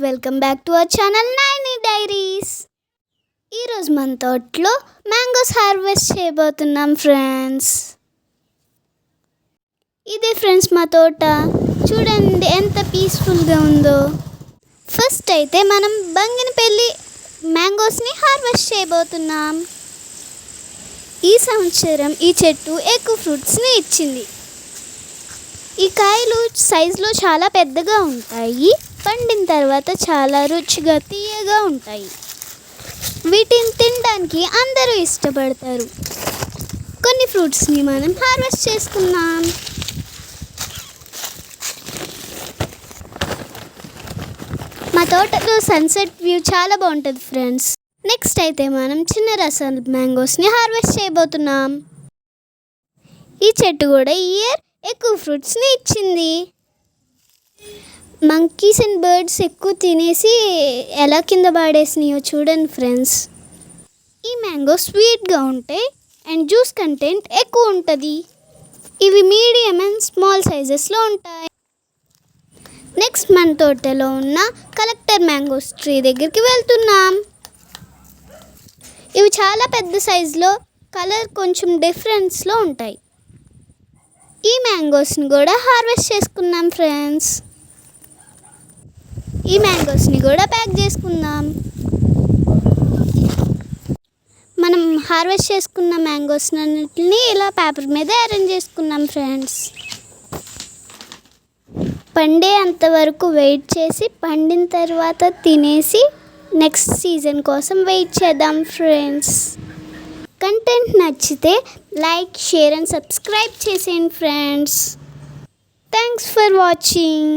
Welcome back to our channel Naini diaries. ఈరోజు మన తోటలో మ్యాంగోస్ హార్వెస్ట్ చేయబోతున్నాం ఫ్రెండ్స్. ఇదే ఫ్రెండ్స్ మా తోట, చూడండి ఎంత పీస్ఫుల్గా ఉందో. ఫస్ట్ అయితే మనం బంగినపల్లి మ్యాంగోస్ని హార్వెస్ట్ చేయబోతున్నాం. ఈ సంవత్సరం ఈ చెట్టు ఎక్కువ ఫ్రూట్స్ని ఇచ్చింది. ఈ కాయలు సైజులో చాలా పెద్దగా ఉంటాయి, పండిన తర్వాత చాలా రుచిగా తీయగా ఉంటాయి. వీటిని తినడానికి అందరూ ఇష్టపడతారు. కొన్ని ఫ్రూట్స్ని మనం హార్వెస్ట్ చేసుకున్నాం. మా తోటలో సన్సెట్ వ్యూ చాలా బాగుంటుంది ఫ్రెండ్స్. నెక్స్ట్ అయితే మనం చిన్న రసాల మ్యాంగోస్ని హార్వెస్ట్ చేయబోతున్నాం. ఈ చెట్టు కూడా ఈ ఇయర్ ఎక్కువ ఫ్రూట్స్ని ఇచ్చింది. మంకీస్ అండ్ బర్డ్స్ ఎక్కువ తినేసి ఎలా కింద పడేసినాయో చూడండి ఫ్రెండ్స్. ఈ మ్యాంగో స్వీట్గా ఉంటాయి అండ్ జ్యూస్ కంటెంట్ ఎక్కువ ఉంటుంది. ఇవి మీడియం అండ్ స్మాల్ సైజెస్లో ఉంటాయి. నెక్స్ట్ మన తోటలో ఉన్న కలెక్టర్ మ్యాంగోస్ ట్రీ దగ్గరికి వెళ్తున్నాం. ఇవి చాలా పెద్ద సైజులో, కలర్ కొంచెం డిఫరెన్స్లో ఉంటాయి. ఈ మ్యాంగోస్ని కూడా హార్వెస్ట్ చేసుకున్నాం ఫ్రెండ్స్. ఈ మ్యాంగోస్ని కూడా ప్యాక్ చేసుకుందాం. మనం హార్వెస్ట్ చేసుకున్న మ్యాంగోస్ అన్నిటిని ఇలా పేపర్ మీద అరేంజ్ చేసుకున్నాం ఫ్రెండ్స్. పండే అంతవరకు వెయిట్ చేసి పండిన తర్వాత తినేసి నెక్స్ట్ సీజన్ కోసం వెయిట్ చేద్దాం ఫ్రెండ్స్. కంటెంట్ నచ్చితే లైక్, షేర్ అండ్ సబ్స్క్రైబ్ చేసేయండి ఫ్రెండ్స్. Thanks for watching.